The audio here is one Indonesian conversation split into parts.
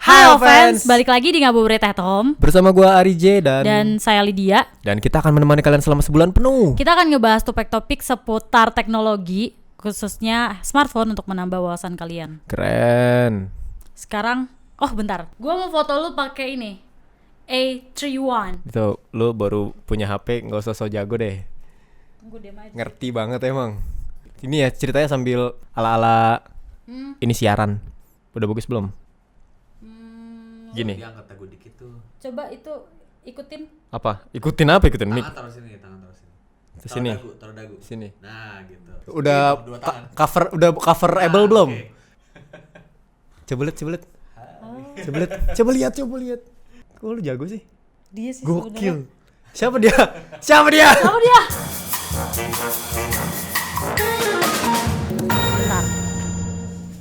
Halo fans, balik lagi di Ngabuburit Teh Tom. Bersama gua Ari J dan saya Lydia. Dan kita akan menemani kalian selama sebulan penuh. Kita akan ngebahas topik-topik seputar teknologi, khususnya smartphone untuk menambah wawasan kalian. Keren. Sekarang, bentar. Gua mau foto lu pakai ini. A31. Itu lu baru punya HP, enggak usah so jago deh. Gua diam aja. Ngerti banget emang. Ini ya ceritanya sambil ala-ala ini siaran. Udah bagus belum? Gini. Dia angkat gue dikit tuh. Coba itu ikutin. Apa? Ikutin apa? Ikutin mic. Tangan taruh sini. Sini. Taruh dagu. Sini. Nah, gitu. Udah Dua tangan. coverable belum? Okay. Coba lihat. Coba lihat. Kok lu jago sih? Dia sih Gokil. Siapa dia? Bentar.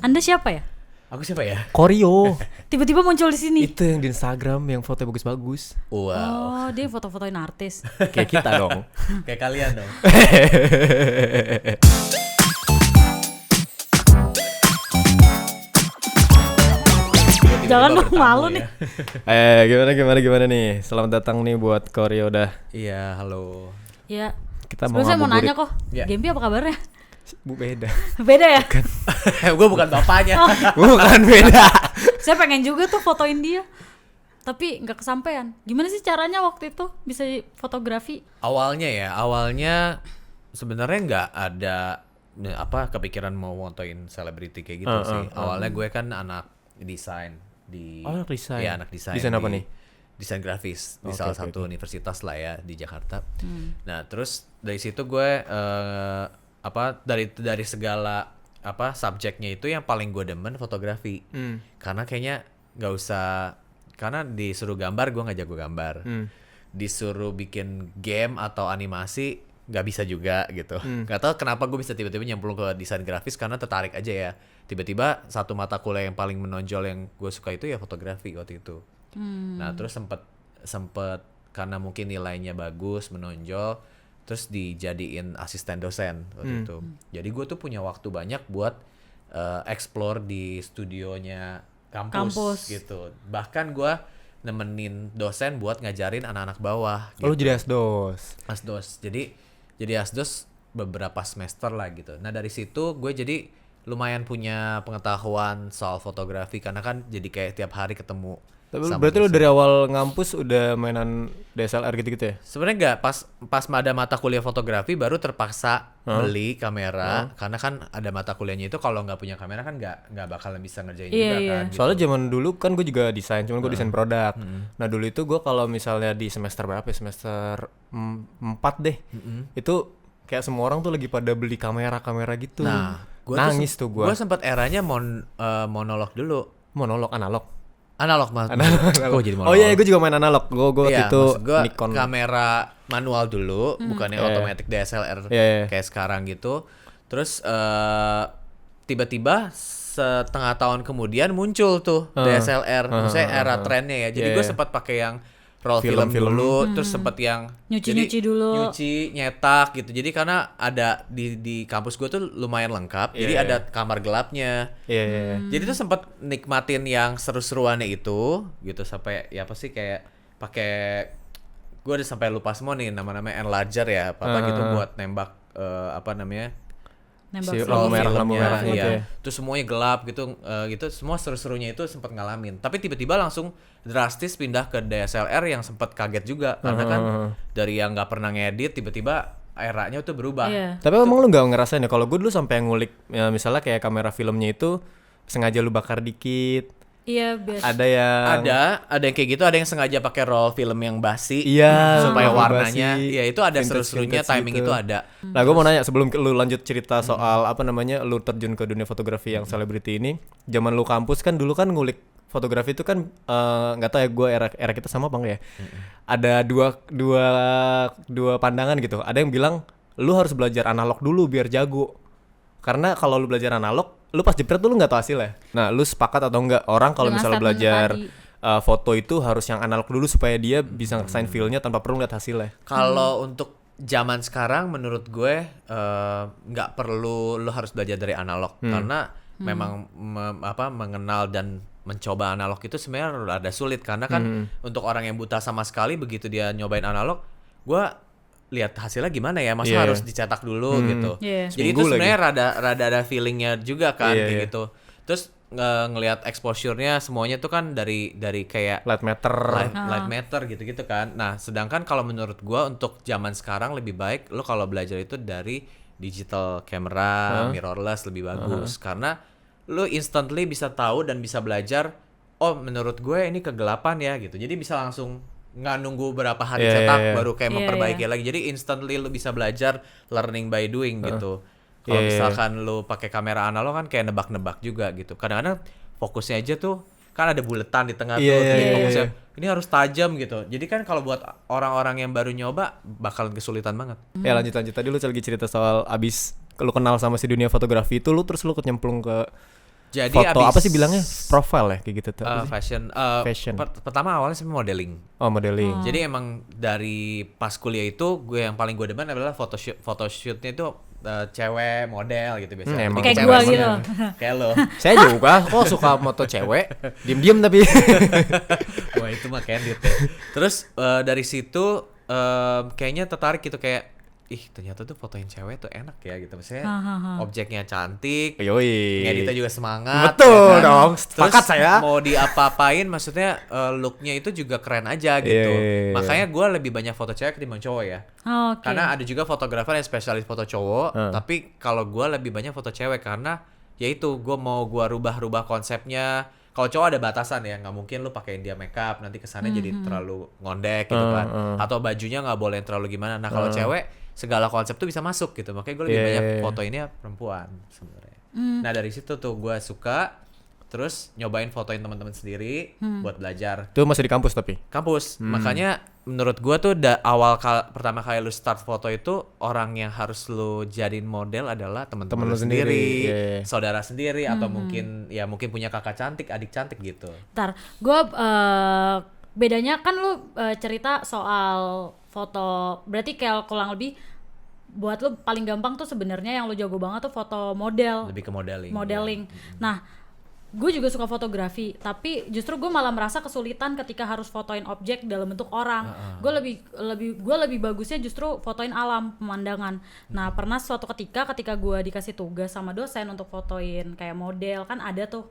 Anda siapa ya? Aku siapa ya? Koryo. Tiba-tiba muncul di sini. Itu yang di Instagram yang foto bagus-bagus. Wow. Oh, dia foto-fotoin artis. Kayak kita dong. Kayak kalian dong. Jangan dong, malu nih. Gimana nih? Selamat datang nih buat Koryo dah. Iya, halo. Ya. Kita mau Sebelum saya mau ngabuburit. nanya kok, Ya. Gempi apa kabarnya? Bu beda. Beda ya? Gue bukan bapaknya. Bukan beda. Saya pengen juga tuh fotoin dia, tapi nggak kesampaian. Gimana sih caranya waktu itu bisa fotografi? Awalnya sebenarnya nggak ada kepikiran mau fotoin selebriti kayak gitu sih. Awalnya gue kan anak desain di. Oh, anak desain. Iya, anak desain. Desain apa nih? Desain grafis di salah satu universitas lah ya di Jakarta. Nah, terus dari situ gue dari segala subjeknya itu yang paling gue demen fotografi. Karena kayaknya nggak usah, karena disuruh gambar gue nggak jago gambar. Disuruh bikin game atau animasi nggak bisa juga gitu. Nggak tahu kenapa gue bisa tiba-tiba nyemplung ke desain grafis karena tertarik aja ya. Tiba-tiba satu mata kuliah yang paling menonjol yang gue suka itu ya fotografi waktu itu. Nah terus sempet karena mungkin nilainya bagus menonjol, terus dijadiin asisten dosen waktu itu. Jadi gue tuh punya waktu banyak buat explore di studionya kampus gitu. Bahkan gue nemenin dosen buat ngajarin anak-anak bawah. Lu Gitu. jadi asdos. Asdos. Jadi asdos beberapa semester lah gitu. Nah dari situ gue jadi lumayan punya pengetahuan soal fotografi karena kan jadi kayak tiap hari ketemu. Tapi sama berarti lu dosen. dari awal ngampus udah mainan DSLR gitu-gitu ya? Sebenarnya enggak, pas ada mata kuliah fotografi baru terpaksa beli kamera karena kan ada mata kuliahnya itu kalau nggak punya kamera kan nggak bakalan bisa ngerjain juga kan. Gitu. Soalnya zaman dulu kan gue juga desain, cuman gue desain produk. Nah dulu itu gue kalau misalnya di semester berapa ya? Semester 4 deh. Itu kayak semua orang tuh lagi pada beli kamera gitu. Nah, nangis tuh gue. Gue sempat eranya monolog dulu. Monolog analog. Analog mah. Kok jadi monolog? Oh iya, gue juga main analog. Gue waktu itu Nikon. Kamera manual dulu, bukannya otomatis DSLR kayak sekarang gitu. Terus tiba-tiba setengah tahun kemudian muncul tuh DSLR. Maksudnya era trennya ya. Jadi gue sempat pakai yang roll film dulu, terus sempat yang Nyuci dulu. nyuci, nyetak gitu. Jadi karena ada di kampus gue tuh lumayan lengkap. Jadi ada kamar gelapnya. Jadi tuh sempat nikmatin yang seru-seruannya itu gitu sampai ya apa sih kayak pakai, gue udah sampai lupa semua nih nama-namanya enlarger ya apa gitu buat nembak Nembak lampu merah iya. gitu ya. Terus semuanya gelap gitu, gitu semua seru-serunya itu sempat ngalamin. Tapi tiba-tiba langsung drastis pindah ke DSLR yang sempat kaget juga karena kan dari yang nggak pernah ngedit tiba-tiba eranya tuh berubah. Tapi emang lu nggak ngerasain ya? Kalau gue dulu sampai ngulik ya, misalnya kayak kamera filmnya itu sengaja lu bakar dikit. Iya, biasa. Ada yang Ada yang kayak gitu, ada yang sengaja pakai roll film yang basi supaya film warnanya basi, ya itu ada vintage seru-serunya, timing gitu. itu ada. Nah, gue mau nanya sebelum lu lanjut cerita soal lu terjun ke dunia fotografi yang selebriti ini. Zaman lu kampus kan dulu kan ngulik fotografi itu kan nggak tahu ya, gue era kita sama bang ya. Ada dua pandangan gitu. Ada yang bilang lu harus belajar analog dulu biar jago. Karena kalau lu belajar analog, lu pas jepret tuh lu nggak tahu hasilnya. Nah, lu sepakat atau enggak orang kalau Dengan misalnya statement belajar tadi. foto itu harus yang analog dulu supaya dia bisa ngerasain feel-nya tanpa perlu lihat hasilnya. Kalau untuk zaman sekarang menurut gue nggak perlu lu harus belajar dari analog karena memang mengenal dan mencoba analog itu sebenarnya rada sulit karena kan untuk orang yang buta sama sekali begitu dia nyobain analog, gua lihat hasilnya gimana ya, masa harus dicetak dulu gitu. Iya. Jadi itu sebenarnya rada ada feelingnya juga kan kayak gitu. Terus ngelihat exposure-nya semuanya tuh kan dari kayak light matter. light matter gitu-gitu kan. Nah, sedangkan kalau menurut gua untuk zaman sekarang lebih baik lo kalau belajar itu dari digital camera, mirrorless lebih bagus karena lo instantly bisa tahu dan bisa belajar, oh menurut gue ini kegelapan ya gitu. Jadi bisa langsung nggak nunggu berapa hari cetak baru kayak memperbaiki lagi. Jadi instantly lo bisa belajar learning by doing gitu. Kalau misalkan lo pakai kamera analog kan kayak nebak-nebak juga gitu. Kadang-kadang fokusnya aja tuh kan ada buletan di tengah tuh, jadi fokusnya ini harus tajam gitu. Jadi kan kalau buat orang-orang yang baru nyoba bakalan kesulitan banget. Ya lanjut tadi lu lagi cerita soal abis lu kenal sama si dunia fotografi itu lu terus lu nyemplung ke Jadi foto abis apa sih bilangnya, profile ya kayak gitu tuh. fashion. Fashion. Pertama awalnya sih modeling. Oh modeling. Jadi emang dari pas kuliah itu gue yang paling gue demen adalah photoshootnya itu cewek model gitu biasanya. Emang Kayak Cewek gua model. gitu. Kayak lo. Saya juga kok suka moto cewek, diem-diem tapi. Wah itu mah candid ya. Terus dari situ kayaknya tertarik gitu kayak ternyata tuh fotoin cewek tuh enak ya gitu. Maksudnya objeknya cantik, Yoi. ngeditnya juga semangat. Betul ya kan? dong, Terus sepakat saya. mau diapa-apain maksudnya looknya itu juga keren aja gitu. Iya. Makanya gue lebih banyak foto cewek ketimbang cowok ya. Oke. Karena ada juga fotografer yang spesialis foto cowok, tapi kalau gue lebih banyak foto cewek karena ya itu gue mau gue rubah-rubah konsepnya. Kalau cowok ada batasan ya, nggak mungkin lu pakein dia makeup nanti kesannya jadi terlalu ngondek gitu kan. Atau bajunya nggak boleh terlalu gimana. Nah kalau cewek segala konsep tuh bisa masuk gitu. Makanya gue lebih banyak foto ini ya perempuan sebenarnya. Nah dari situ tuh gue suka. Terus nyobain fotoin teman-teman sendiri buat belajar. Itu masih di kampus tapi. Kampus. Makanya menurut gua tuh pertama kali lu start foto itu orang yang harus lu jadiin model adalah teman-teman lu sendiri, saudara sendiri atau mungkin punya kakak cantik, adik cantik gitu. Ntar, gue bedanya kan lu cerita soal foto, berarti kayak kurang lebih buat lu paling gampang tuh sebenarnya yang lu jago banget tuh foto model. Lebih ke modeling. Modeling. Nah, gue juga suka fotografi, tapi justru gue malah merasa kesulitan ketika harus fotoin objek dalam bentuk orang. Gue lebih bagusnya justru fotoin alam, pemandangan. Nah, pernah suatu ketika gue dikasih tugas sama dosen untuk fotoin kayak model, kan ada tuh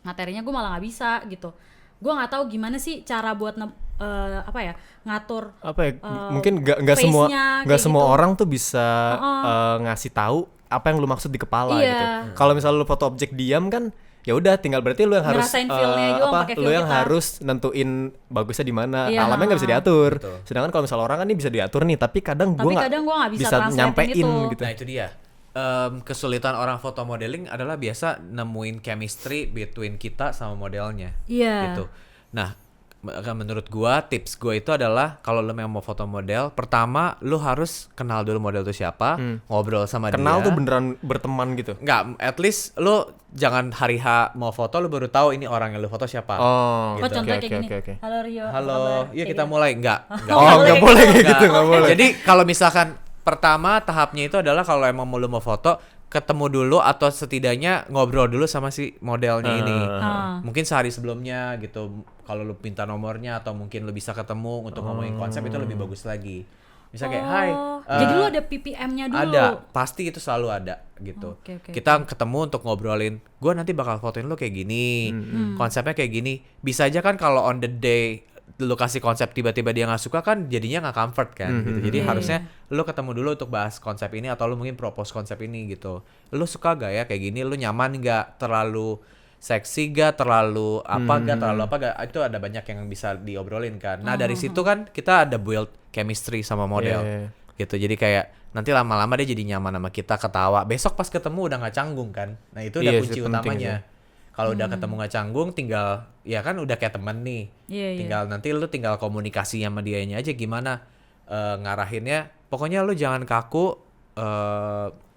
materinya, gue malah nggak bisa gitu. Gue nggak tahu gimana sih cara buat ngatur mungkin nggak semua gitu. orang tuh bisa ngasih tahu apa yang lu maksud di kepala gitu. Kalau misalnya lu foto objek diam kan ya udah tinggal berarti lu yang harus lu yang harus nentuin bagusnya di mana. Alamnya nggak bisa diatur. Betul. Sedangkan kalau misalnya orang kan ini bisa diatur nih, tapi kadang gue nggak bisa nyampein gitu. Nah itu dia. Kesulitan orang foto modeling adalah biasa nemuin chemistry between kita sama modelnya. Gitu. Nah, menurut gua tips gua itu adalah kalau lu memang mau foto model, pertama lu harus kenal dulu model itu siapa, ngobrol sama dia. Kenal tuh beneran berteman gitu. Enggak, at least lu jangan hari H mau foto lu baru tahu ini orang yang lu foto siapa. Oh, gitu. Contohnya kayak gini. Halo Rio. Halo, iya kita mulai. Enggak boleh kayak gitu, enggak boleh. Jadi kalau misalkan pertama tahapnya itu adalah kalau emang lu mau foto, ketemu dulu atau setidaknya ngobrol dulu sama si modelnya ini. Mungkin sehari sebelumnya gitu. Kalau lu minta nomornya atau mungkin lu bisa ketemu untuk ngomongin konsep itu lebih bagus lagi. Bisa kayak hai. Jadi lu ada PPM-nya dulu. Ada, pasti itu selalu ada gitu. Kita ketemu untuk ngobrolin. Gua nanti bakal fotoin lu kayak gini. Konsepnya kayak gini. Bisa aja kan kalau on the day lu kasih konsep tiba-tiba dia nggak suka kan jadinya nggak comfort kan gitu. Jadi harusnya lu ketemu dulu untuk bahas konsep ini atau lu mungkin propose konsep ini gitu. Lu suka gak ya kayak gini? Lu nyaman gak? Terlalu seksi gak? Terlalu apa gak? Terlalu apa gak? Itu ada banyak yang bisa diobrolin kan. Nah dari situ kan kita ada build chemistry sama model gitu. Jadi kayak nanti lama-lama dia jadi nyaman sama kita, ketawa. Besok pas ketemu udah nggak canggung kan. Nah itu udah kunci utamanya. Kalau udah ketemu nggak canggung, tinggal ya kan udah kayak temen nih. Tinggal nanti lu tinggal komunikasi sama dianya aja gimana ngarahinnya. Pokoknya lu jangan kaku,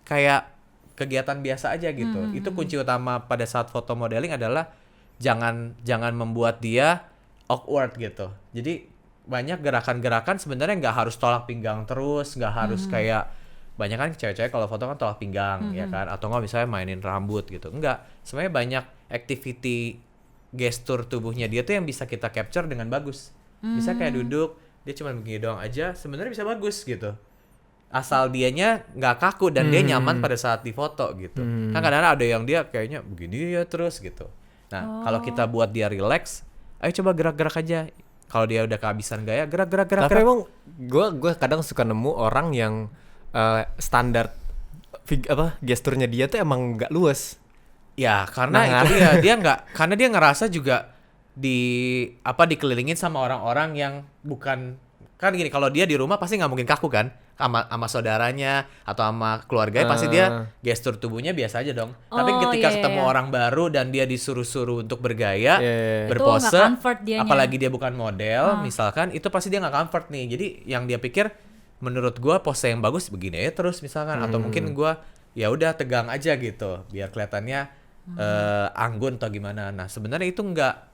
kayak kegiatan biasa aja gitu. Itu kunci utama pada saat foto modeling adalah jangan membuat dia awkward gitu. Jadi banyak gerakan-gerakan sebenarnya nggak harus tolak pinggang terus, nggak harus kayak banyak kan cewek-cewek kalau foto kan tolak pinggang ya kan, atau nggak misalnya mainin rambut gitu. Enggak, sebenarnya banyak activity gestur tubuhnya dia tuh yang bisa kita capture dengan bagus. Bisa kayak duduk, dia cuma begini doang aja, sebenarnya bisa bagus gitu. Asal dianya nggak kaku dan dia nyaman pada saat difoto gitu. Kan kadang-kadang ada yang dia kayaknya begini ya terus gitu. Nah, kalau kita buat dia relax, ayo coba gerak-gerak aja. Kalau dia udah kehabisan gaya, gerak. Tapi emang gue kadang suka nemu orang yang standar gesturnya dia tuh emang nggak luas. Ya, karena itu dia nggak, karena dia ngerasa juga dikelilingin sama orang-orang yang bukan, kan gini, kalau dia di rumah pasti nggak mungkin kaku kan, sama saudaranya atau sama keluarganya pasti dia gestur tubuhnya biasa aja dong. Tapi ketika ketemu orang baru dan dia disuruh-suruh untuk bergaya, berpose, apalagi dia bukan model, misalkan, itu pasti dia nggak comfort nih. Jadi yang dia pikir, menurut gua pose yang bagus begini aja terus misalkan, atau mungkin gua ya udah tegang aja gitu, biar kelihatannya anggun atau gimana. Nah sebenarnya itu enggak.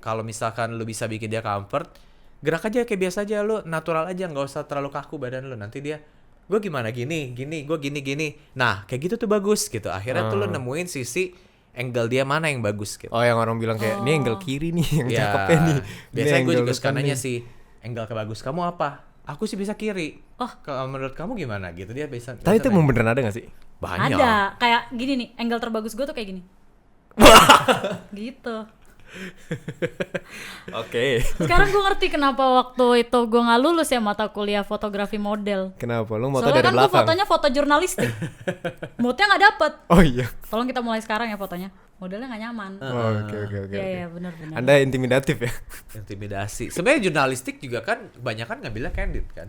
Kalau misalkan lu bisa bikin dia comfort, gerak aja kayak biasa aja, lu natural aja, nggak usah terlalu kaku badan lu. Nanti dia, gue gimana gini, gue gini. Nah kayak gitu tuh bagus gitu. Akhirnya tuh lu nemuin sisi angle dia mana yang bagus gitu. Oh, yang orang bilang kayak ini angle kiri nih yang ya, cakepnya nih. Biasanya gue juga suka nanya sih, angle kebagus kamu apa? Aku sih bisa kiri. Kalau menurut kamu gimana gitu, dia bisa. Tapi itu emang beneran ada gak sih? Banyak. Ada, kayak gini nih, angle terbagus gue tuh kayak gini. Gitu. Oke. Sekarang gue ngerti kenapa waktu itu gue nggak lulus ya mata kuliah fotografi model. Kenapa? Lu foto Soalnya dari kan gue belakang? fotonya foto jurnalistik. Moodnya nggak dapet. Oh iya. Tolong kita mulai sekarang ya fotonya. Modelnya nggak nyaman. Oke. Iya benar. Anda intimidatif ya? Intimidasi. Sebenarnya jurnalistik juga kan kebanyakan ngambilnya candid kan.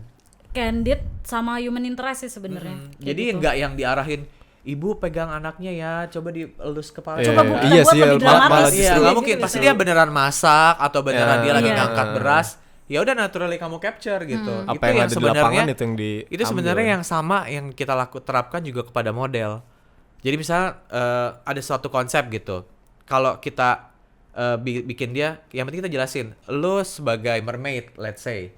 Candid sama human interest sih sebenarnya. Jadi nggak yang diarahin, ibu pegang anaknya ya, coba dielus kepala. Coba Bu, kita iya buat sih, lebih dramatis. Iya, nggak mungkin. Pasti dia beneran masak atau beneran dia lagi Iya. ngangkat beras. Ya udah naturally kamu capture gitu. Apa Itu yang ada di lapangan itu yang itu sebenarnya yang sama yang kita terapkan juga kepada model. Jadi misalnya ada suatu konsep gitu. Kalau kita bikin dia, yang penting kita jelasin. Lu sebagai mermaid, let's say.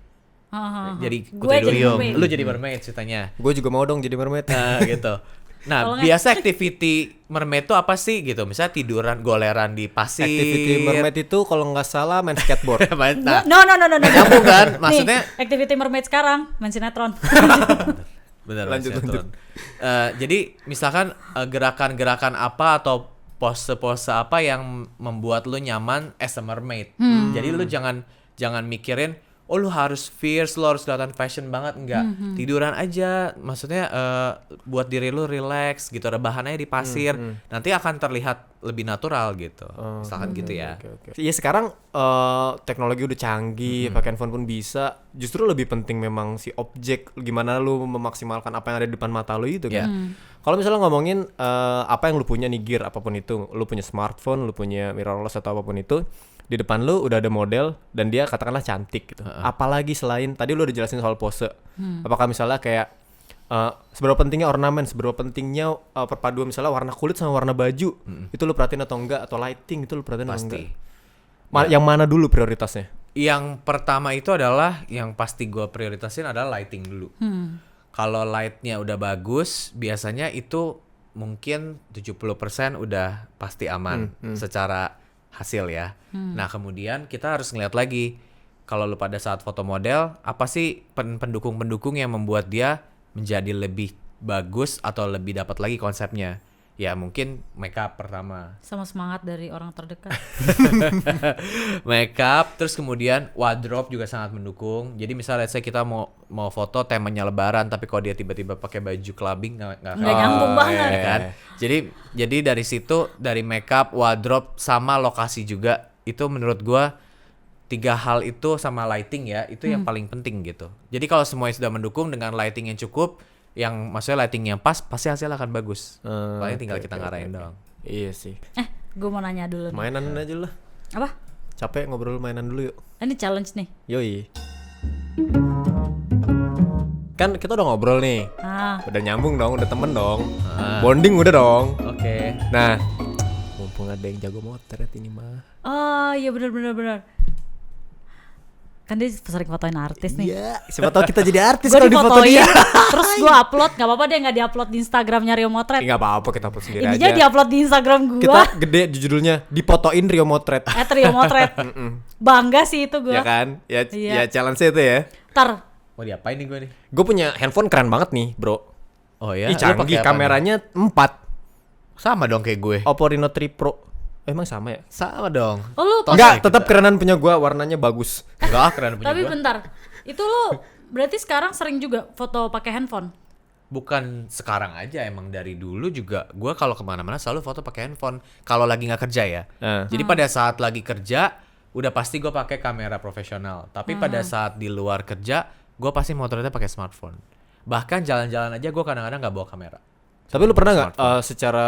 Jadi Gue Putri jadi Duyung, mermaid. lu jadi mermaid ceritanya. Gue juga mau dong jadi mermaid. Nah, gitu. Nah, Tolong biasa activity mermaid itu apa sih gitu? Misalnya tiduran, goleran di pasir. Activity mermaid itu kalau nggak salah main skateboard. Nah, No. nyambung kan? Maksudnya Nih, activity mermaid sekarang main sinetron. bener, Lanjut. jadi misalkan gerakan-gerakan apa atau pose-pose apa yang membuat lu nyaman as a mermaid. Jadi lu jangan mikirin, oh lu harus fierce, lu harus kelihatan fashion banget, enggak. Tiduran aja, maksudnya buat diri lu relax gitu, rebahan aja di pasir. Nanti akan terlihat lebih natural gitu. Misalkan gitu ya. Iya sekarang teknologi udah canggih, pakai handphone pun bisa. Justru lebih penting memang si objek, gimana lu memaksimalkan apa yang ada di depan mata lu itu kan. Kalau misalnya ngomongin apa yang lu punya nih, gear apapun itu, lu punya smartphone, lu punya mirrorless atau apapun itu, di depan lu udah ada model dan dia katakanlah cantik gitu. Apalagi selain tadi lu udah jelasin soal pose. Apakah misalnya kayak seberapa pentingnya ornamen, seberapa pentingnya perpaduan misalnya warna kulit sama warna baju. Itu lu perhatiin atau enggak, atau lighting itu lu perhatiin atau Pasti. enggak? Yang mana dulu prioritasnya? Yang pertama itu adalah yang pasti gue prioritasin adalah lighting dulu. Kalau lightnya udah bagus, biasanya itu mungkin 70% udah pasti aman secara hasil ya. Nah kemudian kita harus ngeliat lagi, kalau lu pada saat foto model, apa sih pendukung-pendukung yang membuat dia menjadi lebih bagus atau lebih dapat lagi konsepnya. Ya mungkin makeup pertama. Sama semangat dari orang terdekat. Makeup, terus kemudian wardrobe juga sangat mendukung. Jadi misalnya let's say kita mau foto temanya lebaran, tapi kalau dia tiba-tiba pakai baju clubbing nggak nyambung banget. ya kan. Jadi dari situ, dari makeup, wardrobe sama lokasi juga, itu menurut gua 3 hal itu sama lighting ya, itu yang paling penting gitu. Jadi kalau semuanya sudah mendukung dengan lighting yang cukup, yang maksudnya lighting yang pas, pasti hasil akan bagus. Paling tinggal kita ngarahin doang. Iya sih. Gue mau nanya dulu nih. Mainan aja lah. Apa? Capek ngobrol mainan dulu yuk. Ini challenge nih. Yoi. Kan kita udah ngobrol nih. Udah nyambung dong, udah temen dong. Bonding udah dong. Oke. Nah, mumpung ada yang jago motret ini mah. Oh iya benar. Kan dia sering fotoin artis nih. Iya, siapa tahu kita jadi artis Gue kalau di foto difotoin, dia. terus gue upload, nggak apa-apa deh nggak diupload di Instagramnya Rio Motret. Nggak apa-apa, kita upload sendiri Ininya aja. diupload di Instagram gue. Kita gede di judulnya, dipotoin Rio Motret. Rio Motret. Bangga sih itu gue. Ya kan? Ya, Iya. ya challenge itu ya. Ntar Mau diapain nih gue nih? Gue punya handphone keren banget nih, bro. Oh ya, Ih, lu canggih, pakai apa kameranya 4. nih? Sama dong kayak gue. Oppo Reno 3 Pro. Emang sama ya? Sama dong. Oh, lu Tos Enggak, kayak tetap kita. kerenan punya gua, warnanya bagus. Enggak, keren punya tapi gue. bentar. Itu lu berarti sekarang sering juga foto pakai handphone? Bukan sekarang aja, emang dari dulu juga gue kalau kemana-mana selalu foto pakai handphone. Kalau lagi nggak kerja ya. Jadi pada saat lagi kerja, udah pasti gue pakai kamera profesional. Tapi pada saat di luar kerja, gue pasti motretnya pakai smartphone. Bahkan jalan-jalan aja gue kadang-kadang nggak bawa kamera. Tapi lu pernah nggak secara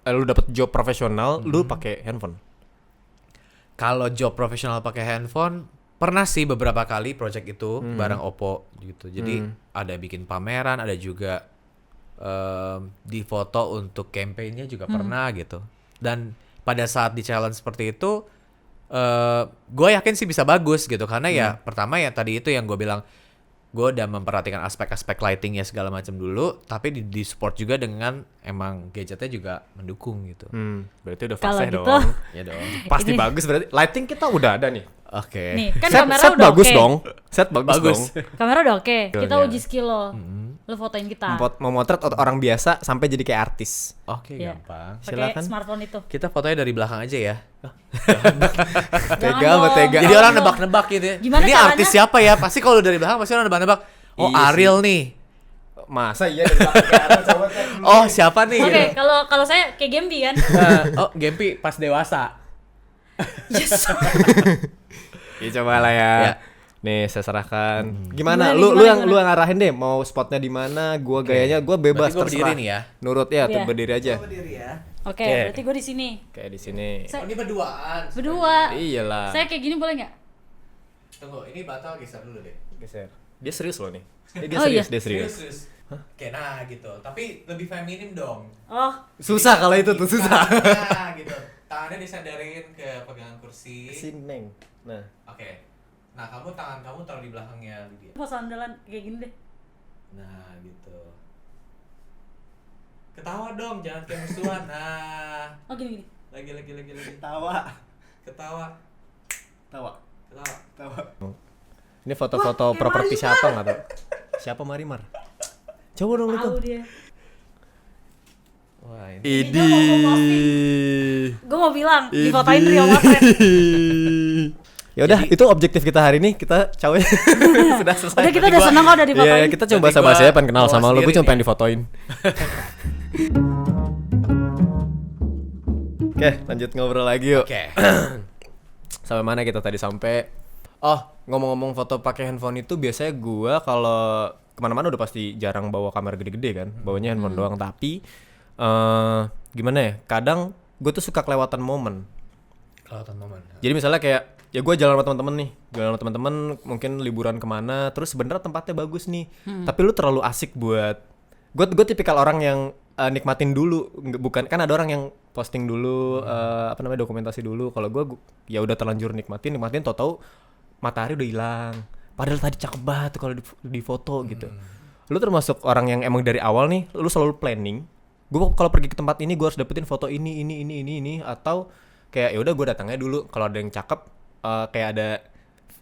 lu dapet job profesional, lu pakai handphone? Kalau job profesional pakai handphone, pernah sih beberapa kali project itu bareng Oppo gitu. Jadi ada bikin pameran, ada juga di foto untuk campaign-nya juga pernah gitu. Dan pada saat di challenge seperti itu, gue yakin sih bisa bagus gitu. Karena ya pertama ya tadi itu yang gue bilang, gue udah memperhatikan aspek-aspek lightingnya segala macam dulu, tapi di support juga dengan emang gadgetnya juga mendukung gitu. Berarti udah Kalau fase gitu, dong. Ya dong. Pasti Ini- bagus berarti. Lighting kita udah ada nih. Oke. nih kan set kamera set udah bagus oke. dong. Set bagus, Bagus. dong. Kamera udah oke. Kita Iya. uji skill lo. Lu fotoin kita. Memotret orang biasa sampai jadi kayak artis. Oke, Iya. gampang. Pakai Silakan. smartphone itu. Kita fotonya dari belakang aja ya. Tega Jangan sama dong. tega. Jadi Jangan orang dong. nebak-nebak gitu ya. Gimana Ini caranya? artis siapa ya? Pasti kalau dari belakang pasti orang nebak-nebak. Oh, Iya sih. Ariel nih. Masa iya dari belakang kayak artis, coba kan. Oh, siapa nih? Oke, gitu. kalau saya kayak Gembi kan. Oh, Gempi pas dewasa. Yes. Ya coba lah ya. Ya. Nih saya serahkan. Gimana Gimana? nih, Lu gimana? yang arahin deh. Mau spotnya di mana? Gua gayanya gua bebas Berarti gua berdiri terserah. nih ya. Nurut ya, Iya. berdiri aja. Berdiri ya. Oke, Oke. berarti gue di sini. Kayak di sini. Saya- ini berduaan. Berdua. Iyalah. Saya kayak gini boleh nggak? Tunggu, ini batal geser dulu deh. Geser. Dia serius loh nih. Dia Oh, serius, iya. dia serius. Serius. Oke, nah gitu. Tapi lebih feminim dong. Oh, Susah kalau itu tuh susah. Nah, gitu. Tangannya disandarin ke pegangan kursi. Neng. Nah. Oke. Nah, tangan kamu taruh di belakangnya Lydia. pos andalan kayak gini deh. Nah, gitu. Ketawa dong, jangan kayak musuhan. Nah, Oh gini. lagi. Tawa. Ketawa. Tawa. Ketawa. Ini foto-foto properti siapa nggak tahu? Siapa Marimar? Coba dong lu Tahu tuh. dia. Wah, ini. Idi. Gue mau bilang difotoin Rio Motret. Ya udah, itu objektif kita hari ini. Kita cawe sudah selesai. Udah kita udah seneng kok udah difotoin. Iya, kita cuma Berarti bahasa-bahasa gua ya, pengen kenal bawa sama lu. Gue sendiri cuma nih. pengen difotoin. Oke, lanjut ngobrol lagi yuk. Oke. Sampai mana kita tadi sampai? Oh, ngomong-ngomong foto pakai handphone itu biasanya gua kalau kemana-mana udah pasti jarang bawa kamera gede-gede kan, bawanya handphone doang. Tapi gimana ya? Kadang gue tuh suka kelewatan momen. Kelihatan momen. Jadi misalnya kayak ya gue jalan sama teman-teman nih, jalan sama teman-teman mungkin liburan kemana, terus sebenarnya tempatnya bagus nih, tapi lu terlalu asik buat gue tipikal orang yang nikmatin dulu, bukan kan ada orang yang posting dulu apa namanya dokumentasi dulu. Kalau gue ya udah terlanjur nikmatin tau-tau matahari udah hilang, padahal tadi cakep banget tuh kalau di foto gitu. Lu termasuk orang yang emang dari awal nih lu selalu planning, gue kalau pergi ke tempat ini gue harus dapetin foto ini, atau kayak ya udah gue datangnya dulu, kalau ada yang cakep kayak ada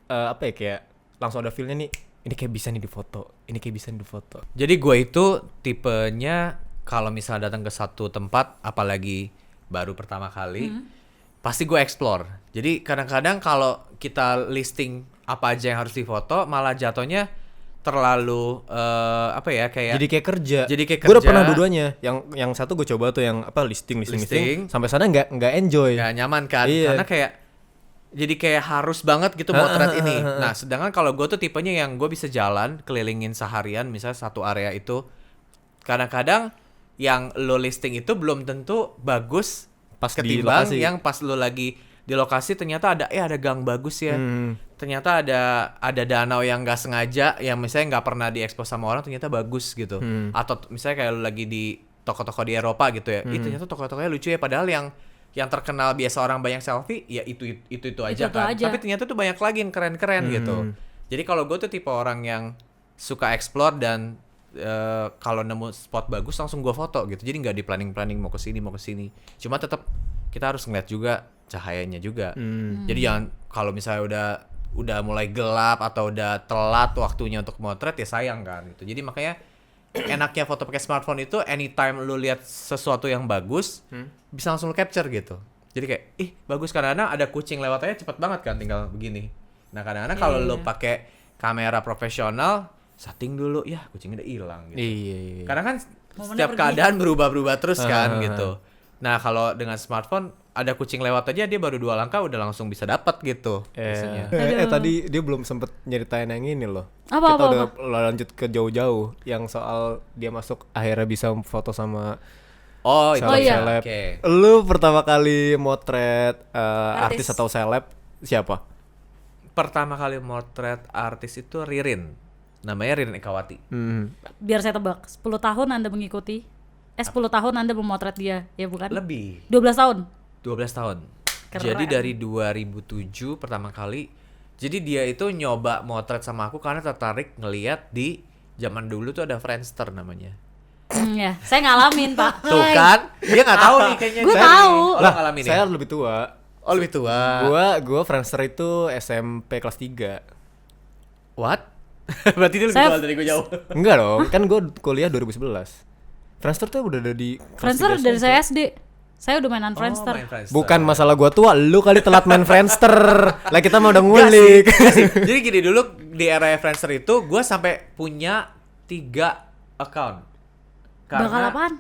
apa ya, kayak langsung ada feel-nya nih, ini kayak bisa nih difoto, ini kayak bisa nih difoto. Jadi gue itu tipenya kalau misalnya datang ke satu tempat, apalagi baru pertama kali, pasti gue explore. Jadi kadang-kadang kalau kita listing apa aja yang harus difoto, malah jatuhnya terlalu apa ya, kayak Jadi kayak kerja. Gue Gue udah pernah dua-duanya. Yang satu gue coba tuh yang apa listing. Sampai sana nggak enjoy. nggak nyaman kan, Iya. karena kayak jadi kayak harus banget gitu motret ini. Nah, sedangkan kalau gue tuh tipenya yang gue bisa jalan kelilingin seharian, misalnya satu area itu. Kadang-kadang yang lo listing itu belum tentu bagus Pas di ketimbang lokasi. yang pas lo lagi di lokasi ternyata ada gang bagus ya. Ternyata ada danau yang nggak sengaja, yang misalnya nggak pernah diekspos sama orang, ternyata bagus gitu. Atau misalnya kayak lo lagi di toko-toko di Eropa gitu ya, ternyata toko-tokonya lucu ya, padahal yang yang terkenal biasa orang banyak selfie ya itu aja Itu kan. aja. Tapi ternyata tuh banyak lagi yang keren-keren gitu. Jadi kalau gue tuh tipe orang yang suka explore dan kalau nemu spot bagus langsung gue foto gitu. Jadi nggak di planning mau ke sini. Cuma tetap kita harus ngeliat juga cahayanya juga. Jadi jangan kalau misalnya udah mulai gelap atau udah telat waktunya untuk motret ya sayang kan gitu. Jadi makanya enaknya foto pakai smartphone itu anytime lu lihat sesuatu yang bagus bisa langsung lu capture gitu. Jadi kayak bagus, kadang-kadang ada kucing lewat aja cepet banget kan tinggal begini. Nah kadang-kadang kalau lu pakai kamera profesional setting dulu ya kucingnya udah hilang gitu. Iya. Karena kan Momennya setiap pergi. keadaan berubah-berubah terus kan gitu. Nah kalau dengan smartphone ada kucing lewat aja dia baru 2 langkah udah langsung bisa dapat gitu biasanya. Tadi dia belum sempet nyeritain yang ini loh. Apa, Kita apa, udah lanjut ke jauh-jauh yang soal dia masuk akhirnya bisa foto sama Oh itu iya. seleb. Oke. Lu pertama kali motret artis atau seleb siapa? Pertama kali motret artis itu Ririn. Namanya Ririn Ekawati. Biar saya tebak, 10 tahun Anda mengikuti 10 tahun Anda memotret dia, ya bukan? Lebih 12 tahun. 12 tahun. Keren. Jadi dari 2007 pertama kali. Jadi dia itu nyoba motret sama aku karena tertarik ngeliat di zaman dulu tuh ada Friendster namanya. Ya, saya ngalamin, Pak. Tuh kan? Dia nggak tahu nih kayaknya. Gua Saya tahu. nih. Oh, lo ngalamin Saya ya? lebih tua. Oh, lebih tua. Gua Friendster itu SMP kelas 3. What? Berarti dia lebih Saya- tua dari gue jauh. Enggak dong, kan gua kuliah 2011. Friendster tuh udah ada di kelas Friendster 3 dari SMP. saya SD. Saya udah mainan Friendster. main Friendster. Bukan masalah gua tua, lu kali telat main Friendster. Lah kita mah udah ngulik. Nggak sih. Jadi gini dulu di era Friendster itu gue sampai punya 3 account. Bakal apaan?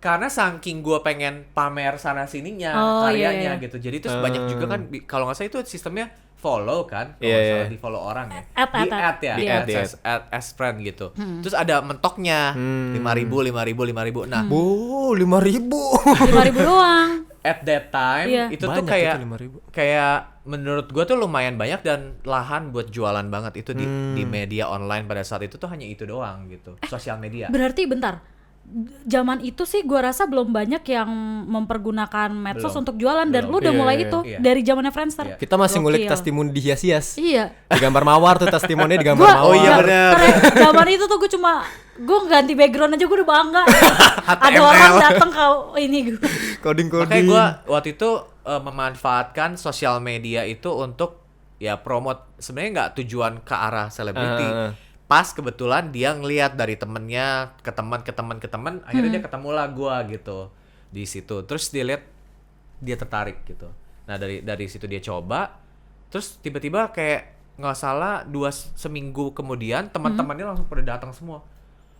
Karena saking gue pengen pamer sana sininya Oh, iya, karyanya iya. gitu. Jadi terus banyak juga kan kalau nggak salah itu sistemnya follow kan, kalau Iya, nggak salah iya. di follow orang ya, Add, di add ya, Di add, di as friend gitu. Terus ada mentoknya 5.000. Nah Bu, 5.000. 5.000 doang. at that time Iya. itu tuh Banyak kayak itu 5.000. kayak menurut gue tuh lumayan banyak dan lahan buat jualan banget itu di media online pada saat itu tuh hanya itu doang gitu, sosial media. Berarti bentar. Zaman itu sih gua rasa belum banyak yang mempergunakan medsos Belum. untuk jualan dan lu udah Iya, mulai iya, itu iya. dari zamannya Friendster. Iya. Kita masih ngulik Gokil. testimoni dihias-hias. Iya. Di gambar mawar tuh testimoni di gambar Gua mawar. Oh iya, nggak, bener. keren. Zaman itu tuh gua ganti background aja gua udah bangga. Ada HTML. orang datang ke ini gua. Coding-coding. Makanya gue waktu itu memanfaatkan sosial media itu untuk ya promote, sebenarnya nggak tujuan ke arah selebriti. Pas kebetulan dia ngelihat dari temennya ke teman, akhirnya dia ketemu lah gue gitu di situ. Terus dia lihat, dia tertarik gitu. Nah dari situ dia coba, terus tiba-tiba kayak nggak salah seminggu kemudian teman-temannya langsung pada datang semua.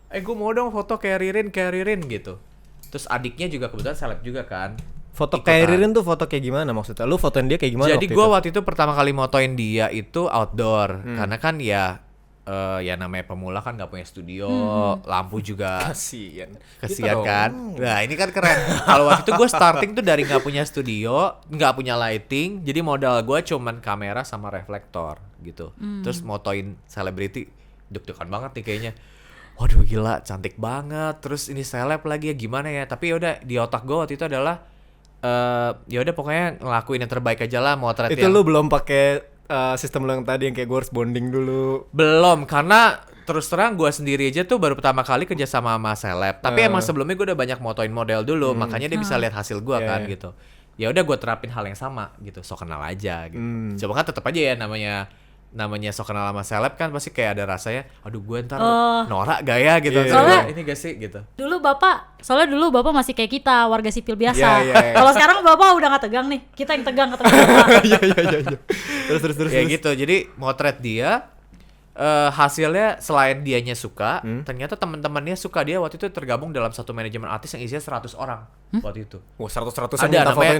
Gue mau dong foto kayak Ririn gitu. Terus adiknya juga kebetulan seleb juga kan. Foto Ikutan. kayak Ririn tuh foto kayak gimana maksudnya? Lu fotoin dia kayak gimana Jadi waktu gue itu? waktu itu pertama kali motoin dia itu outdoor, karena kan ya namanya pemula kan nggak punya studio, lampu juga Kasian. kesian kan. Nah ini kan keren. Kalau waktu itu gue starting tuh dari nggak punya studio, nggak punya lighting, jadi modal gue cuman kamera sama reflektor gitu. Terus motoin selebriti, deg-degan banget nih kayaknya. Waduh gila, cantik banget. Terus ini seleb lagi ya gimana ya? Tapi yaudah di otak gue waktu itu adalah ya udah pokoknya ngelakuin yang terbaik aja lah motret Itu yang lu belum pakai sistem lu yang tadi yang kayak gue harus bonding dulu. belum, karena terus terang gue sendiri aja tuh baru pertama kali kerja sama seleb. Tapi emang sebelumnya gue udah banyak motoin model dulu, makanya dia bisa lihat hasil gue kan Yeah. gitu. Ya udah gue terapin hal yang sama gitu, sok kenal aja gitu. Coba kan tetap aja ya namanya sok kenal sama seleb kan pasti kayak ada rasanya, aduh gue ntar norak gak ya gitu. Iya. Soalnya Soalnya- ini gak sih gitu. Soalnya dulu bapak masih kayak kita, warga sipil biasa. Iya, iya, iya. Kalau sekarang bapak udah gak tegang nih, kita yang tegang ketemu bapak. Iya. Terus. Ya gitu, jadi motret dia hasilnya selain dianya suka, ternyata teman-temannya suka dia waktu itu tergabung dalam satu manajemen artis yang isinya 100 orang waktu itu. Wah, 100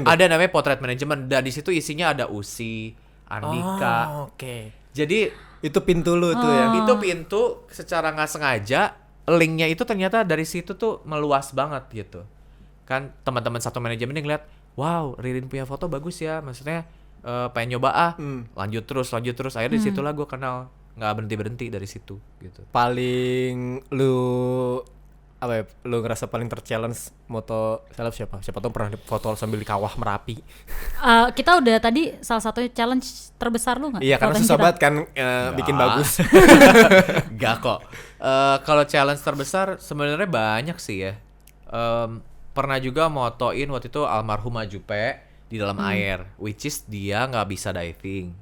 Ada namanya potret manajemen dan di situ isinya ada Usi, Andika. Oke. Jadi Itu pintu lu tuh ya. itu pintu secara nggak sengaja linknya itu ternyata dari situ tuh meluas banget gitu. Kan teman-teman satu manajemen yang ngeliat, wow, Ririn punya foto bagus ya, maksudnya pengen nyoba lanjut terus. Akhirnya di situlah gue kenal, nggak berhenti dari situ gitu. Paling lu apa ya, lu ngerasa paling ter-challenge moto seleb siapa? Siapa tahu pernah foto sambil di kawah Merapi. Kita udah tadi salah satu challenge terbesar lu nggak? Iya, karena Fotoin susah kita. banget kan bikin bagus. Gak kok. Kalau challenge terbesar sebenarnya banyak sih ya. Pernah juga motoin waktu itu almarhum Jupe di dalam air, which is dia nggak bisa diving.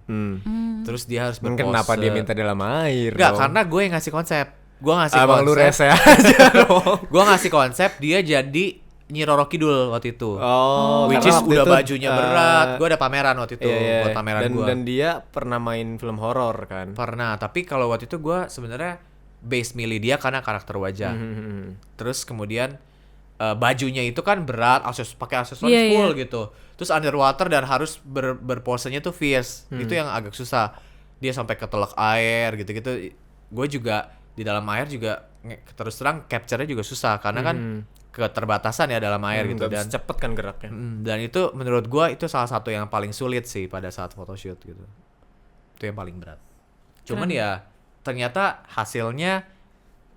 Terus dia harus berpose. Kenapa dia minta dalam air? Nggak, dong? karena gue yang ngasih konsep. Gue ngasih Abang lu konsep. rese aja dong. Gue ngasih konsep, dia jadi Nyi Roro Kidul waktu itu. Which karena is waktu udah itu, bajunya berat. Gue ada pameran waktu itu iya, buat pameran gue. Dan dia pernah main film horor kan. Pernah, tapi kalau waktu itu gue sebenarnya base milih dia karena karakter wajah. Terus kemudian bajunya itu kan berat, pakai aksesoris Iya, full gitu. Terus underwater dan harus berposenya tuh fierce. Itu yang agak susah. Dia sampai ketelak air gitu-gitu. Gue juga di dalam air juga terus terang capture-nya juga susah karena kan keterbatasan ya dalam air gitu, Nggak dan bisa cepet kan geraknya. dan itu menurut gue itu salah satu yang paling sulit sih pada saat photoshoot gitu. Itu yang paling berat. Cuman ya ternyata hasilnya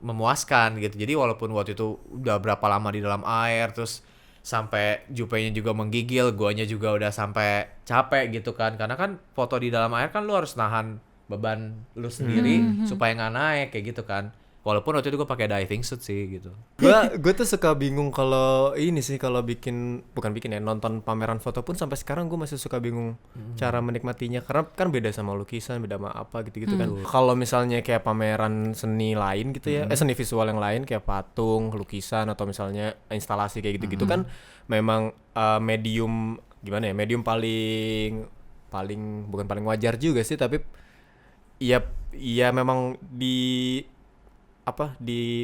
memuaskan gitu. Jadi walaupun waktu itu udah berapa lama di dalam air, terus sampai Jupenya juga menggigil, guanya juga udah sampai capek gitu kan. Karena kan foto di dalam air kan lu harus nahan beban lu sendiri supaya nggak naik kayak gitu kan. Walaupun waktu itu gue pakai diving suit sih gitu. Gue tuh suka bingung kalau bukan bikin ya, nonton pameran foto pun sampai sekarang gue masih suka bingung cara menikmatinya, karena kan beda sama lukisan, beda sama apa gitu-gitu kan. Kalau misalnya kayak pameran seni lain gitu ya, seni visual yang lain kayak patung, lukisan atau misalnya instalasi kayak gitu-gitu kan memang medium gimana ya, medium paling bukan paling wajar juga sih, tapi iya memang di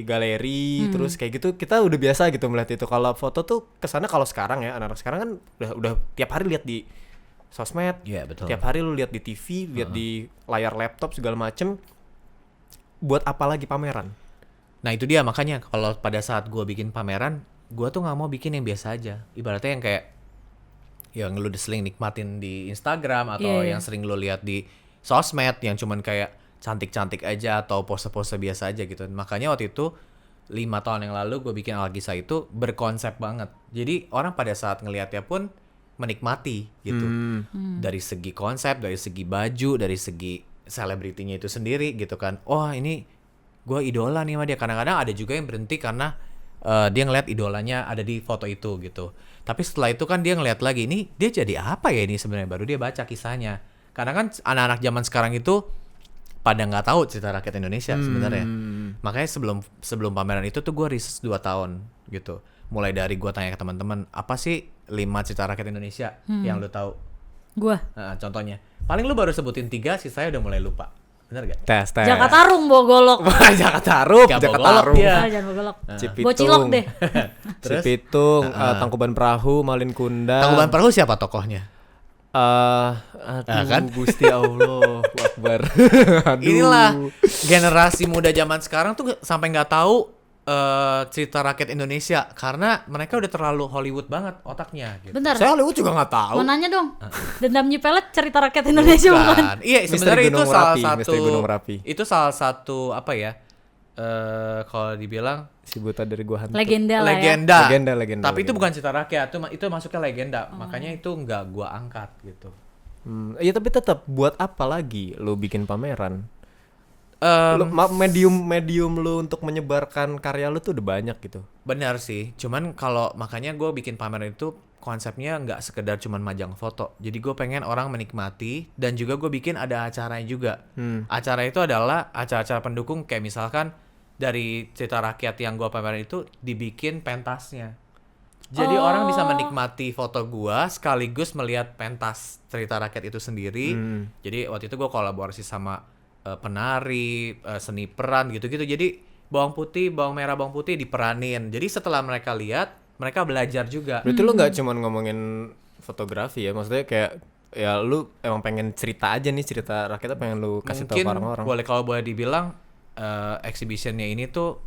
galeri terus kayak gitu kita udah biasa gitu melihat itu. Kalau foto tuh kesana, kalau sekarang ya anak-anak sekarang kan udah tiap hari lihat di sosmed, Betul. tiap hari lu lihat di TV, lihat di layar laptop segala macem. Buat apa lagi pameran? Nah itu dia, makanya kalau pada saat gue bikin pameran, gue tuh nggak mau bikin yang biasa aja. Ibaratnya yang kayak yang lu sering nikmatin di Instagram atau yang sering lu lihat di sosmed yang cuman kayak cantik-cantik aja atau pose-pose biasa aja gitu. Makanya waktu itu 5 tahun yang lalu gue bikin Alkisah itu berkonsep banget. Jadi orang pada saat ngelihatnya pun menikmati gitu. Dari segi konsep, dari segi baju, dari segi selebritinya itu sendiri gitu kan. Oh ini gue idola nih sama dia. Kadang-kadang ada juga yang berhenti karena dia ngeliat idolanya ada di foto itu gitu. Tapi setelah itu kan dia ngeliat lagi, ini dia jadi apa ya ini sebenarnya, baru dia baca kisahnya. Karena kan anak-anak zaman sekarang itu pada nggak tahu cerita rakyat Indonesia sebenarnya. Makanya sebelum pameran itu tuh gue research 2 tahun gitu. Mulai dari gue tanya ke teman-teman, apa sih 5 cerita rakyat Indonesia yang lu tahu? Gua. Nah, contohnya, paling lu baru sebutin 3, sisanya udah mulai lupa. Bener gak? Tes. Jakartarung Bogolok. Jakartarup, Gak Jakartarup. Bogolok dia. Jangan Bogolok. Cipitung. Bocilok deh. Terus? Cipitung, Tangkuban Perahu, Malin Kundang. Tangkuban Perahu siapa tokohnya? Kan? Gusti Allah Akbar. Aduh. Inilah generasi muda zaman sekarang tuh sampai nggak tahu cerita rakyat Indonesia karena mereka udah terlalu Hollywood banget otaknya. Gitu. Bentar. Saya Hollywood juga nggak tahu. Mau nanya dong. Dendam Nyipelet cerita rakyat Indonesia bukan? Iya, sebenarnya itu Gunung salah Merapi, satu. Misteri Gunung Merapi. Itu salah satu apa ya? Kalau dibilang Si buta dari gua hantu. Legenda lah ya. legenda. Tapi itu bukan cerita rakyat, itu masuknya legenda. Makanya itu nggak gua angkat gitu. Iya, tapi tetap buat apa lagi lu bikin pameran? Em, Medium lu untuk menyebarkan karya lu tuh udah banyak gitu. Benar sih, cuman kalau makanya gue bikin pameran itu konsepnya nggak sekedar cuman majang foto. Jadi gue pengen orang menikmati dan juga gue bikin ada acaranya juga. Acara itu adalah acara-acara pendukung kayak misalkan dari cerita rakyat yang gue pameran itu dibikin pentasnya. Jadi orang bisa menikmati foto gue sekaligus melihat pentas cerita rakyat itu sendiri. Jadi waktu itu gue kolaborasi sama penari, seni peran gitu-gitu. Jadi bawang merah, bawang putih diperanin. Jadi setelah mereka lihat, mereka belajar juga. Berarti lu nggak cuman ngomongin fotografi ya, maksudnya kayak ya lu emang pengen cerita aja nih, cerita rakyatnya pengen lu kasih tahu ke orang-orang. Kalau boleh dibilang exhibitionnya ini tuh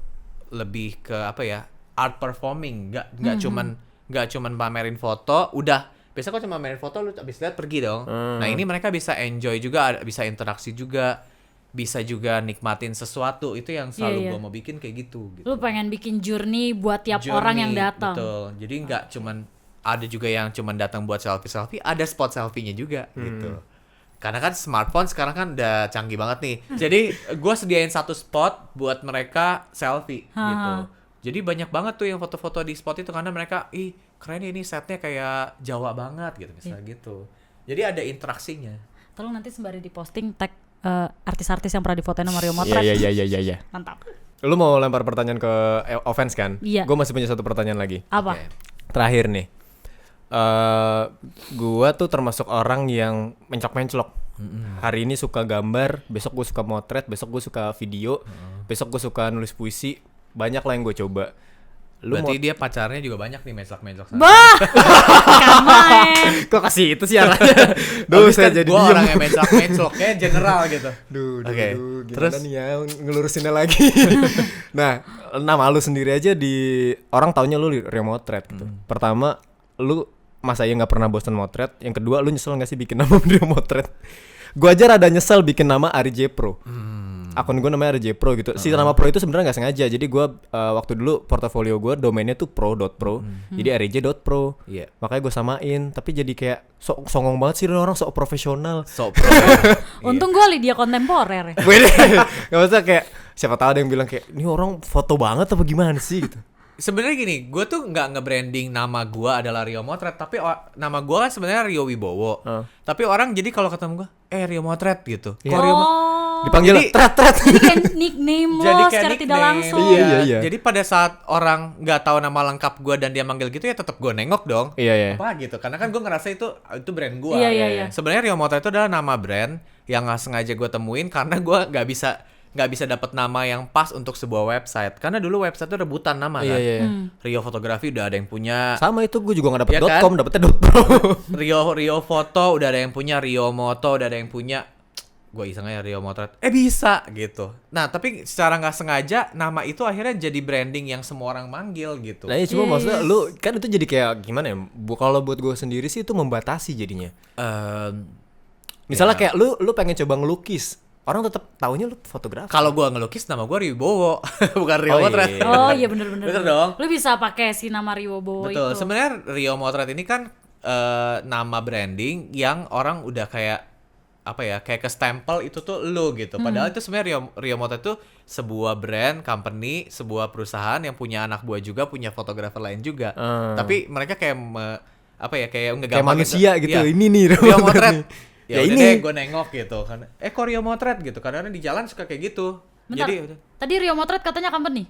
lebih ke apa ya, art performing, nggak cuman pamerin foto, udah biasa kok cuma pamerin foto lu habis lihat pergi dong. Nah ini mereka bisa enjoy juga, bisa interaksi juga. bisa juga nikmatin sesuatu. Itu yang selalu Iya. gue mau bikin kayak gitu. Lu pengen bikin journey buat tiap Journey, orang yang datang. Betul. Jadi nggak cuman ada juga yang cuman datang buat selfie, ada spot selfie-nya juga gitu. Karena kan smartphone sekarang kan udah canggih banget nih. Jadi gue sediain satu spot buat mereka selfie gitu. Jadi banyak banget tuh yang foto-foto di spot itu karena mereka, ih keren ini setnya kayak Jawa banget gitu misalnya gitu. Jadi ada interaksinya. Tolong nanti sembari diposting tag artis-artis yang pernah difotoin sama Rio Motret. Iya. Mantap. Lu mau lempar pertanyaan ke offense kan? Iya. Gue masih punya satu pertanyaan lagi. Apa? Oke. Terakhir nih. Gua tuh termasuk orang yang menclok-menclok. Hari ini suka gambar, besok gue suka motret, besok gue suka video, besok gue suka nulis puisi. Banyak lah yang gue coba. Lu Berarti dia pacarnya juga banyak nih menclok-menclok sana. Bah! Kamain. kok kasih itu sih arahnya? Duh, saya jadi gue diem. orang yang menclok-menclok kayak general gitu. Oke. Gimana Terus nih ya ngelurusinnya lagi. Nah, nama lu sendiri aja di orang taunya lu Rio Motret gitu. Pertama, lu masa ya nggak pernah bosan motret. Yang kedua, lu nyesel nggak sih bikin nama Rio Motret? Gua aja rada nyesel bikin nama RJ Pro. Akun gue namanya RJ Pro gitu. Si nama Pro itu sebenarnya nggak sengaja. Jadi gue waktu dulu portofolio gue domainnya tuh pro.pro. Jadi RJ.pro. Iya. Makanya gue samain. Tapi jadi kayak songong banget sih orang sok profesional. sok pro. Untung gue Lydia kontemporer ya. Wede, nggak usah kayak siapa tahu ada yang bilang kayak ini orang foto banget apa gimana sih gitu. Sebenarnya gini, gue tuh nggak nge-branding nama gue adalah Rio Motret, tapi nama gue kan sebenarnya Rio Wibowo. Tapi orang jadi kalau ketemu gue, Rio Motret gitu. Iya. Kok Rio Dipanggil Jadi- tret. Jadi kayak nickname lo jadi kayak secara tidak nickname. langsung. Iya. Jadi pada saat orang nggak tahu nama lengkap gue dan dia manggil gitu ya tetap gue nengok dong. Iya. Apa gitu? Karena kan gue ngerasa itu brand gue. Iya. Sebenarnya Rio Motret itu adalah nama brand yang nggak sengaja gue temuin karena gue nggak bisa dapat nama yang pas untuk sebuah website. Karena dulu website itu rebutan nama kan. Iya. Rio Fotografi udah ada yang punya. Sama itu gue juga nggak dapet Iya kan? .com, dapetnya .pro. Rio Foto udah ada yang punya, Rio Moto udah ada yang punya. Gue iseng aja Rio Motret. Bisa gitu. Nah, tapi secara nggak sengaja nama itu akhirnya jadi branding yang semua orang manggil gitu. Nah, ya cuma maksudnya lu kan itu jadi kayak gimana ya? Kalau buat gue sendiri sih itu membatasi jadinya. Misalnya Ya. kayak lu pengen coba ngelukis, orang tetap taunya lu fotografer. Kalau gue ngelukis nama gue Wibowo, bukan Rio Oh, Motret. iya. Oh iya bener-bener. Bener dong. Lu bisa pakai si nama Rio Bowo Betul. itu. Sebenarnya Rio Motret ini kan nama branding yang orang udah kayak apa ya, kayak ke stempel itu tuh lu gitu. Padahal itu sebenarnya Rio Motret itu sebuah brand, company, sebuah perusahaan yang punya anak buah juga, punya fotografer lain juga. Tapi mereka kayak kayak Kayak ngegampangin manusia gitu. Iya. Ini nih Rio Motret. Ya Ya, udah ini. deh gue nengok gitu kan. Kok Rio Motret gitu. Kadang-kadang di jalan suka kayak gitu. Bentar, Jadi tadi Rio Motret katanya company.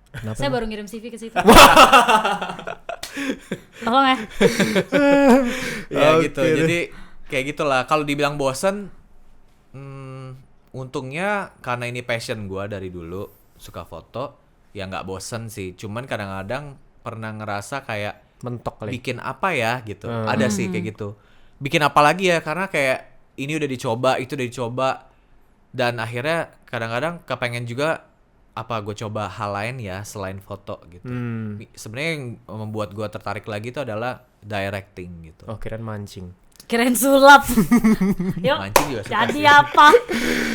Kenapa Saya emang? baru ngirim CV ke situ. Tolong ya. ya Oke gitu. deh. Jadi kayak gitulah. Kalau dibilang bosen, untungnya karena ini passion gue dari dulu suka foto, ya nggak bosen sih. Cuman kadang-kadang pernah ngerasa kayak Mentok kali. bikin apa ya gitu. Ada sih kayak gitu. Bikin apa lagi ya? Karena kayak ini udah dicoba, itu udah dicoba, dan akhirnya kadang-kadang kepengen juga apa gue coba hal lain ya selain foto gitu. Sebenarnya yang membuat gue tertarik lagi itu adalah directing gitu. Oh, kirain mancing. Kirain sulap. Yuk. Mancing juga suka Jadi sih. apa?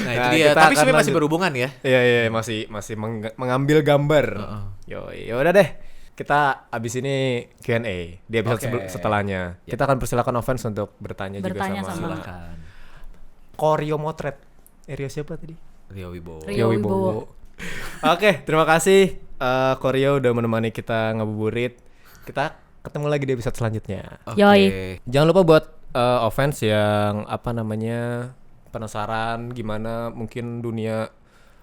Nah itu Nah, dia. kita Tapi akan sebenarnya masih lanjut. berhubungan ya. Iya, masih mengambil gambar. Ya udah deh. Kita abis ini Q&A di episode Oke. setelahnya. Kita akan persilakan offense untuk bertanya Bertanya juga sama- Silakan. Rio Motret. Rio siapa tadi? Rio Wibowo. Rio Wibowo. Oke, terima kasih Rio udah menemani kita ngabuburit. Kita ketemu lagi di episode selanjutnya. Oke. Yoi. Jangan lupa buat offense yang penasaran gimana mungkin dunia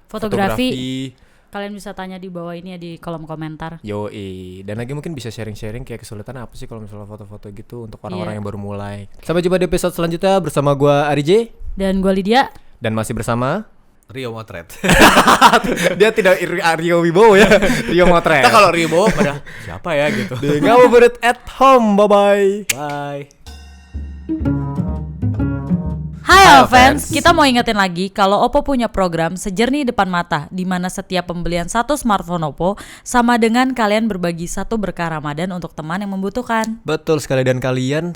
Fotografi. Kalian bisa tanya di bawah ini ya di kolom komentar. Yoi. Dan lagi mungkin bisa sharing-sharing kayak kesulitan apa sih kalau misalnya foto-foto gitu untuk orang-orang Iya. yang baru mulai. Sampai jumpa di episode selanjutnya bersama gua Ari J Dan gue Lydia. dan masih bersama Rio Motret. dia tidak Rio Wibowo ya. Rio Motret. Kita kalau Rio Wibowo pada siapa ya gitu. Di Ngabuburit at Home. Bye bye. Bye. Hai Smile fans, kita mau ingetin lagi kalau Oppo punya program sejernih depan mata, di mana setiap pembelian satu smartphone Oppo sama dengan kalian berbagi satu berkah Ramadan untuk teman yang membutuhkan. Betul sekali, dan kalian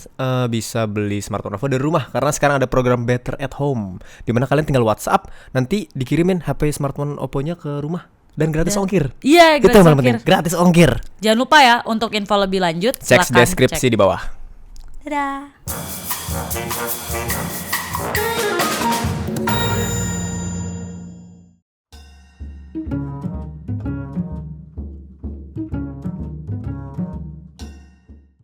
bisa beli smartphone Oppo dari rumah karena sekarang ada program Better at Home, di mana kalian tinggal WhatsApp, nanti dikirimin HP smartphone Oppo-nya ke rumah dan gratis ongkir. Iya, Itu gratis yang paling ongkir. penting, gratis ongkir. Jangan lupa ya, untuk info lebih lanjut Cek silakan deskripsi cek. di bawah. Dadah.